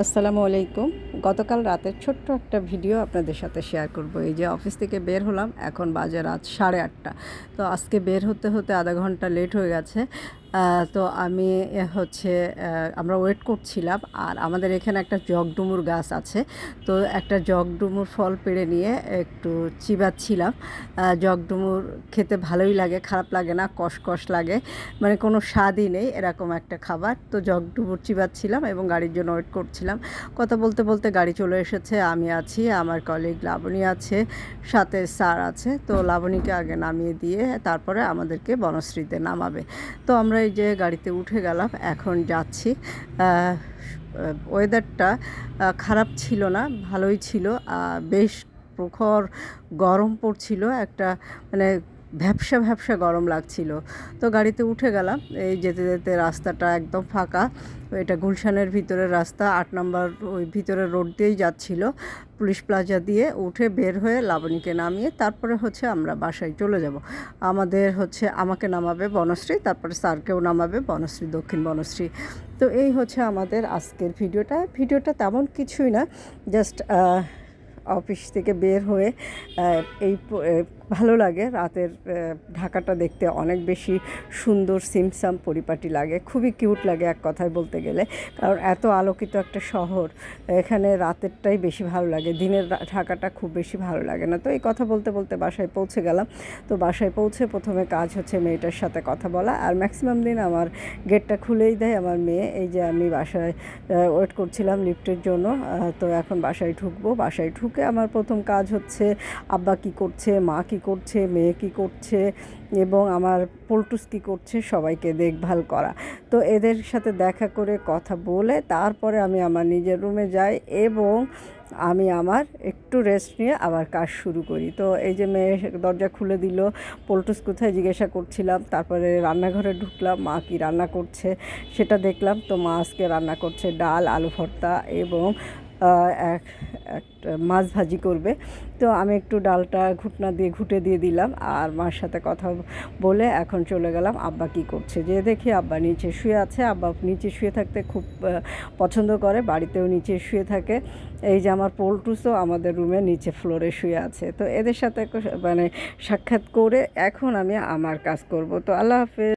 আসসালামু আলাইকুম। গতকাল রাতের ছোট্ট একটা ভিডিও আপনাদের সাথে শেয়ার করব। এই যে অফিস থেকে বের হলাম, এখন বাজে রাত 8:30। তো আজকে বের হতে হতে আধা ঘন্টা লেট হয়ে গেছে। তো আমি আমরা ওয়েট করছিলাম। আর আমাদের এখানে একটা জগডুমুর গাছ আছে। তো একটা জগডুমুর ফল পেড়ে নিয়ে একটু চিবাচ্ছিলাম। জগডুমুর খেতে ভালোই লাগে, খারাপ লাগে না, কষকষ লাগে, মানে কোনো স্বাদই নেই এরকম একটা খাবার। তো জগডুমুর চিবাচ্ছিলাম এবং গাড়ির জন্য ওয়েট করছিলাম। কথা বলতে বলতে গাড়ি চলে এসেছে, আমি আছি, আমার কলিগ লাবণী আছে, সাথে স্যার আছে। তো লাবণীকে আগে নামিয়ে দিয়ে তারপরে আমাদেরকে বনশ্রীতে নামাবে। তো আমরা এই যে গাড়িতে উঠে গেলাম, এখন যাচ্ছি। ওয়েদারটা খারাপ ছিল না, ভালোই ছিল। বেশ প্রখর গরম পড়ছিল, একটা মানে ভ্যাপসা ভ্যাপসা গরম লাগছিল। তো গাড়িতে উঠে গেলাম। এই যেতে যেতে রাস্তাটা একদম ফাঁকা। এটা গুলশানের ভিতরের রাস্তা, 8 নম্বর ওই ভিতরের রোড দিয়েই যাচ্ছিল। পুলিশ প্লাজা দিয়ে উঠে বের হয়ে লাবণীকে নামিয়ে তারপরে আমরা বাসায় চলে যাব। আমাকে নামাবে বনশ্রী, তারপরে স্যারকেও নামাবে বনশ্রী, দক্ষিণ বনশ্রী। তো এই আমাদের আজকের ভিডিওটা তেমন কিছুই না, জাস্ট অফিস থেকে বের হয়ে ভালো লাগে। রাতের ঢাকাটা দেখতে অনেক বেশি সুন্দর, সিমসাম পরিপাটি লাগে, খুবই কিউট লাগে এক কথায় বলতে গেলে। কারণ এত আলোকিত একটা শহর, এখানে রাতেরটাই বেশি ভালো লাগে, দিনের ঢাকাটা খুব বেশি ভালো লাগে না। তো এই কথা বলতে বলতে বাসায় পৌঁছে গেলাম। তো বাসায় পৌঁছে প্রথমে কাজ মেয়েটার সাথে কথা বলা। আর ম্যাক্সিমাম দিন আমার গেটটা খুলেই দেয় আমার মেয়ে। এই যে আমি বাসায় ওয়েট করছিলাম লিফটের জন্য। তো এখন বাসায় ঢুকবো। বাসায় ঢুকে আমার প্রথম কাজ আব্বা কী করছে, মা কী করছে, মেয়ে কী করছে এবং আমার পল্টুস কী করছে সবাইকে দেখভাল করা। তো এদের সাথে দেখা করে কথা বলে তারপরে আমি আমার নিজের রুমে যাই এবং আমি আমার একটু রেস্ট নিয়ে আবার কাজ শুরু করি। তো এই যে মেয়ে দরজা খুলে দিল, পল্টুস কোথায় জিজ্ঞাসা করছিলাম। তারপরে রান্নাঘরে ঢুকলাম, মা কী রান্না করছে সেটা দেখলাম। তো মা আজকে রান্না করছে ডাল, আলু ভর্তা এবং একটা মাছ ভাজি করবে। তো আমি একটু ডালটা ঘুটে দিয়ে দিলাম আর মার সাথে কথা বলে এখন চলে গেলাম আব্বা কী করছে। যে দেখি আব্বা নিচে শুয়ে আছে। আব্বা নিচে শুয়ে থাকতে খুব পছন্দ করে, বাড়িতেও নিচে শুয়ে থাকে। এই যে আমার পল্টুসও আমাদের রুমে নিচে ফ্লোরে শুয়ে আছে। তো এদের সাথে সাক্ষাৎ করে এখন আমি আমার কাজ করব। তো আল্লাহ হাফেজ।